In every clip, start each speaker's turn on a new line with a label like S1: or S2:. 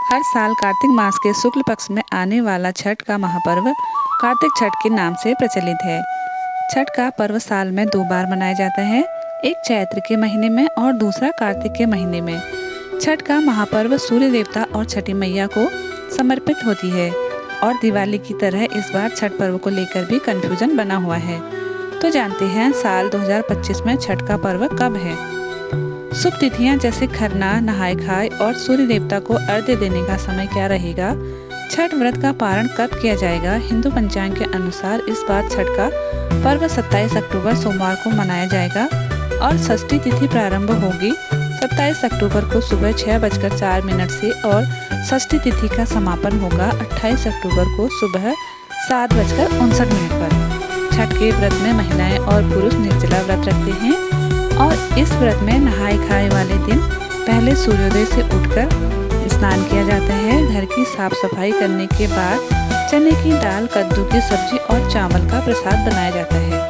S1: हर साल कार्तिक मास के शुक्ल पक्ष में आने वाला छठ का महापर्व कार्तिक छठ के नाम से प्रचलित है। छठ का पर्व साल में 2 बार मनाया जाता है, एक चैत्र के महीने में और दूसरा कार्तिक के महीने में। छठ का महापर्व सूर्य देवता और छठी मैया को समर्पित होती है और दिवाली की तरह इस बार छठ पर्व को लेकर भी कंफ्यूजन बना हुआ है। तो जानते हैं साल 2025 में छठ का पर्व कब है। शुभ तिथियां जैसे खरना, नहाय खाय और सूर्य देवता को अर्घ्य देने का समय क्या रहेगा, छठ व्रत का पारण कब किया जाएगा। हिंदू पंचांग के अनुसार इस बार छठ का पर्व 27 अक्टूबर सोमवार को मनाया जाएगा और षष्ठी तिथि प्रारंभ होगी 27 अक्टूबर को सुबह 6:04 से और षष्ठी तिथि का समापन होगा 28 अक्टूबर को सुबह 7:59 पर। छठ के व्रत में महिलाएं और पुरुष निर्जला व्रत रखते हैं और इस व्रत में नहाय खाए वाले दिन पहले सूर्योदय से उठकर स्नान किया जाता है। घर की साफ सफाई करने के बाद चने की दाल, कद्दू की सब्जी और चावल का प्रसाद बनाया जाता है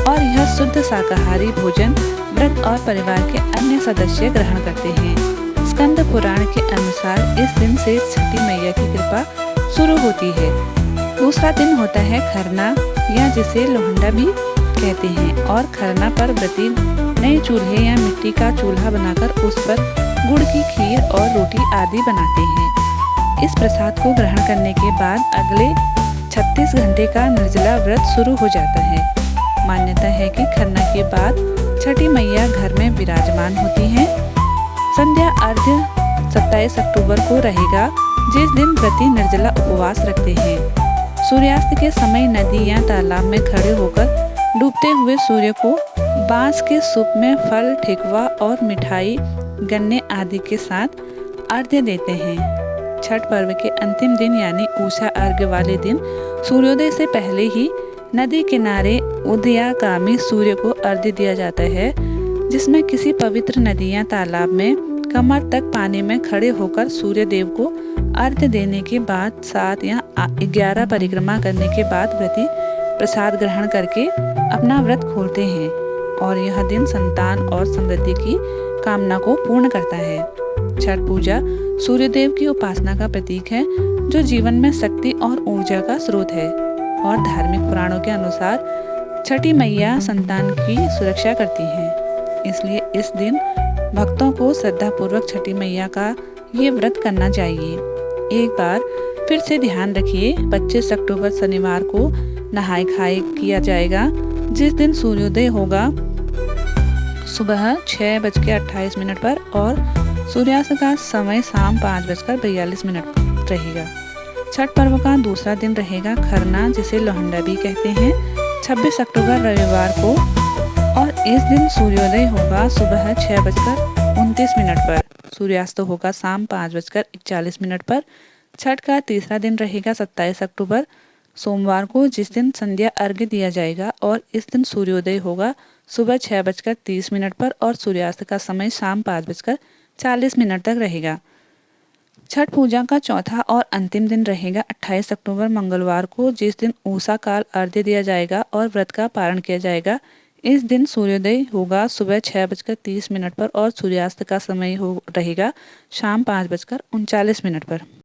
S1: और यह शुद्ध शाकाहारी भोजन व्रत और परिवार के अन्य सदस्य ग्रहण करते हैं। स्कंद पुराण के अनुसार इस दिन से छठी मैया की कृपा शुरू होती है। दूसरा दिन होता है खरना या जिसे लोहंडा भी कहते हैं और खरना पर व्रती नए चूल्हे या मिट्टी का चूल्हा बनाकर उस पर गुड़ की खीर और रोटी आदि बनाते हैं। इस प्रसाद को ग्रहण करने के बाद अगले 36 घंटे का निर्जला व्रत शुरू हो जाता है। मान्यता है कि खरना के बाद छठी मैया घर में विराजमान होती हैं। संध्या अर्घ्य 27 अक्टूबर को रहेगा, जिस दिन व्रती निर्जला उपवास रखते हैं। सूर्यास्त के समय नदी या तालाब में खड़े होकर डूबते हुए सूर्य को बांस के सूप में फल, ठेकुआ और मिठाई, गन्ने आदि के साथ अर्घ्य देते हैं। छठ पर्व के अंतिम दिन यानी उषा अर्घ्य वाले दिन सूर्योदय से पहले ही नदी किनारे उदयागामी सूर्य को अर्घ्य दिया जाता है, जिसमें किसी पवित्र नदी या तालाब में कमर तक पानी में खड़े होकर सूर्य देव को अर्घ्य देने के बाद 7 या 11 परिक्रमा करने के बाद व्रती प्रसाद ग्रहण करके अपना व्रत खोलते हैं और यह दिन संतान और समृद्धि की कामना को पूर्ण करता है। छठ पूजा सूर्य देव की उपासना का प्रतीक है, जो जीवन में शक्ति और ऊर्जा का स्रोत है और धार्मिक पुराणों के अनुसार छठी मैया संतान की सुरक्षा करती हैं। इसलिए इस दिन भक्तों को श्रद्धापूर्वक छठी मैया का ये व्रत करना चाहिए। एक बार फिर से ध्यान रखिए, 25 अक्टूबर शनिवार को नहाय खाए किया जाएगा, जिस दिन सूर्योदय होगा सुबह 6:28 पर और सूर्यास्त का समय शाम 5:42 रहेगा। छठ पर्व का दूसरा दिन रहेगा खरना, जिसे लोहंडा भी कहते हैं, 26 अक्टूबर रविवार को और इस दिन सूर्योदय होगा सुबह 6:29 पर, सूर्यास्त होगा शाम 5:41 पर। छठ का तीसरा दिन रहेगा 27 अक्टूबर सोमवार को, जिस दिन संध्या अर्घ्य दिया जाएगा और इस दिन सूर्योदय होगा सुबह 6:30 पर और सूर्यास्त का समय शाम 5:40 तक रहेगा। छठ पूजा का चौथा और अंतिम दिन रहेगा 28 अक्टूबर मंगलवार को, जिस दिन उषा काल अर्घ्य दिया जाएगा और व्रत का पारण किया जाएगा। इस दिन सूर्योदय होगा सुबह 6:30 पर और सूर्यास्त का समय रहेगा शाम 5:39 पर।